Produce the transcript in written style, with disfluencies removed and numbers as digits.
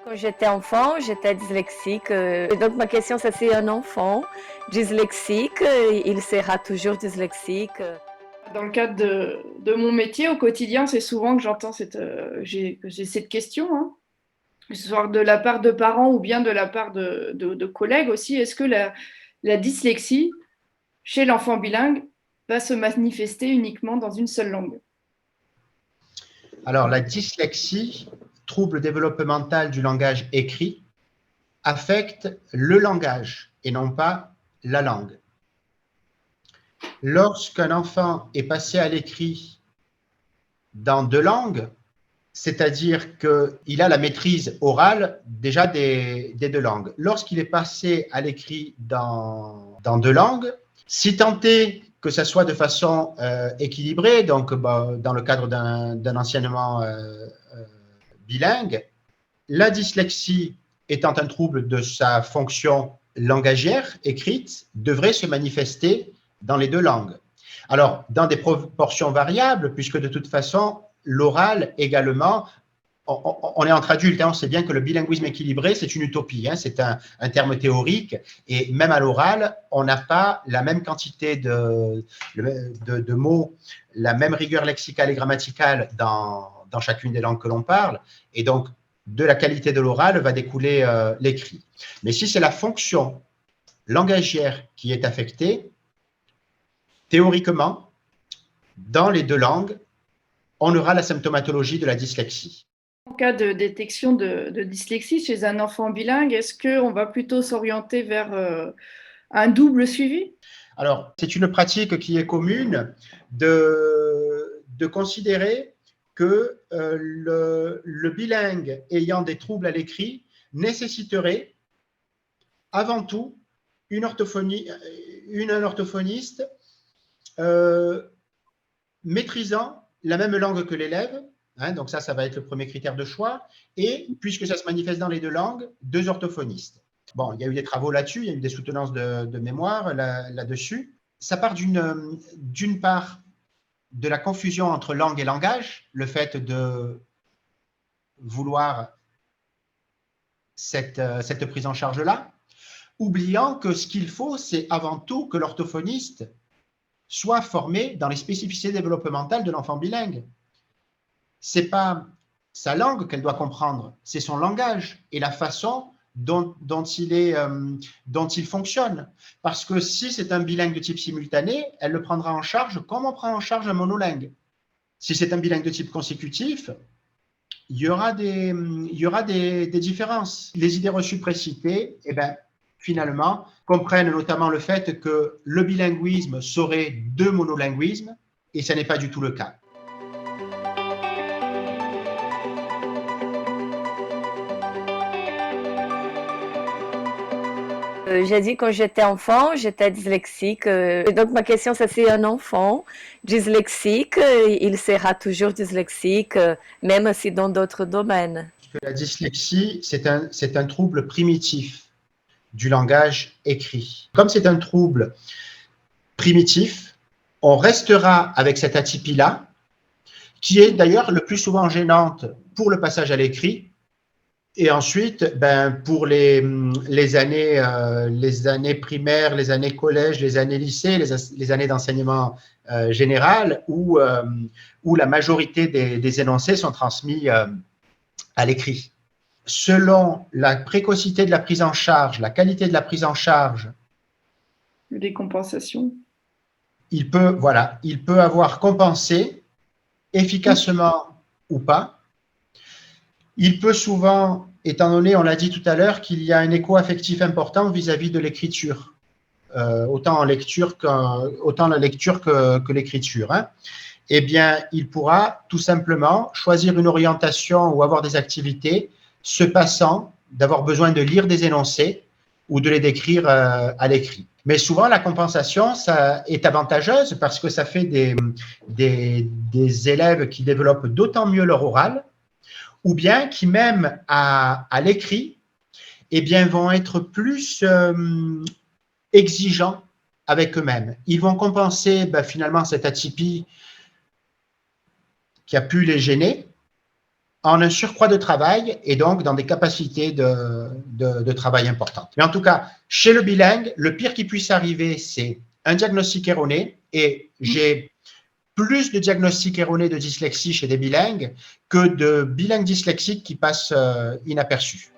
Quand j'étais enfant, j'étais dyslexique. Et donc ma question, c'est si un enfant dyslexique, il sera toujours dyslexique. Dans le cadre de mon métier au quotidien, c'est souvent que j'entends que j'ai cette question, hein, que ce soit de la part de parents ou bien de la part de collègues aussi. Est-ce que la dyslexie chez l'enfant bilingue va se manifester uniquement dans une seule langue? Alors, la dyslexie, trouble développemental du langage écrit, affecte le langage et non pas la langue. Lorsqu'un enfant est passé à l'écrit dans deux langues, c'est-à-dire qu'il a la maîtrise orale déjà des deux langues. Lorsqu'il est passé à l'écrit dans deux langues, si tant est que ça soit de façon équilibrée, donc dans le cadre d'un enseignement bilingue, la dyslexie étant un trouble de sa fonction langagière écrite, devrait se manifester dans les deux langues. Alors, dans des proportions variables, puisque de toute façon, l'oral également, on est entre adultes, hein, on sait bien que le bilinguisme équilibré, c'est une utopie, hein, c'est un terme théorique, et même à l'oral, on n'a pas la même quantité de mots, la même rigueur lexicale et grammaticale dans chacune des langues que l'on parle, et donc de la qualité de l'oral va découler l'écrit. Mais si c'est la fonction langagière qui est affectée, théoriquement, dans les deux langues, on aura la symptomatologie de la dyslexie. En cas de détection de dyslexie chez un enfant bilingue, est-ce qu'on va plutôt s'orienter vers un double suivi? Alors, c'est une pratique qui est commune de considérer que le bilingue ayant des troubles à l'écrit nécessiterait avant tout un orthophoniste maîtrisant la même langue que l'élève, hein, donc ça va être le premier critère de choix, et puisque ça se manifeste dans les deux langues, deux orthophonistes. Bon, il y a eu des travaux là-dessus, il y a eu des soutenances de mémoire là-dessus. Ça part d'une part de la confusion entre langue et langage, le fait de vouloir cette prise en charge-là, oubliant que ce qu'il faut, c'est avant tout que l'orthophoniste soit formé dans les spécificités développementales de l'enfant bilingue. Ce n'est pas sa langue qu'elle doit comprendre, c'est son langage et la façon dont il fonctionne. Parce que si c'est un bilingue de type simultané, elle le prendra en charge comme on prend en charge un monolingue. Si c'est un bilingue de type consécutif, il y aura des différences. Les idées reçues précitées, finalement, comprennent notamment le fait que le bilinguisme serait deux monolinguismes, et ce n'est pas du tout le cas. J'ai dit quand j'étais enfant, j'étais dyslexique. Et donc ma question, c'est si un enfant dyslexique, il sera toujours dyslexique, même si dans d'autres domaines. La dyslexie, c'est un trouble primitif du langage écrit. Comme c'est un trouble primitif, on restera avec cette atypie-là, qui est d'ailleurs le plus souvent gênante pour le passage à l'écrit. Et ensuite, pour les années primaires, les années collège, les années lycée, les années d'enseignement général, où la majorité des énoncés sont transmis à l'écrit. Selon la précocité de la prise en charge, la qualité de la prise en charge, des compensations. Il peut avoir compensé efficacement ou pas. Il peut souvent, étant donné, on l'a dit tout à l'heure, qu'il y a un écho affectif important vis-à-vis de l'écriture, autant la lecture que l'écriture, hein. Eh bien, il pourra tout simplement choisir une orientation ou avoir des activités se passant d'avoir besoin de lire des énoncés ou de les décrire à l'écrit. Mais souvent, la compensation, ça est avantageuse parce que ça fait des élèves qui développent d'autant mieux leur oral, ou bien qui, même à l'écrit, vont être plus exigeants avec eux-mêmes. Ils vont compenser finalement cette atypie qui a pu les gêner, en un surcroît de travail et donc dans des capacités de travail importantes. Mais en tout cas, chez le bilingue, le pire qui puisse arriver, c'est un diagnostic erroné, et j'ai plus de diagnostics erronés de dyslexie chez des bilingues que de bilingues dyslexiques qui passent inaperçus.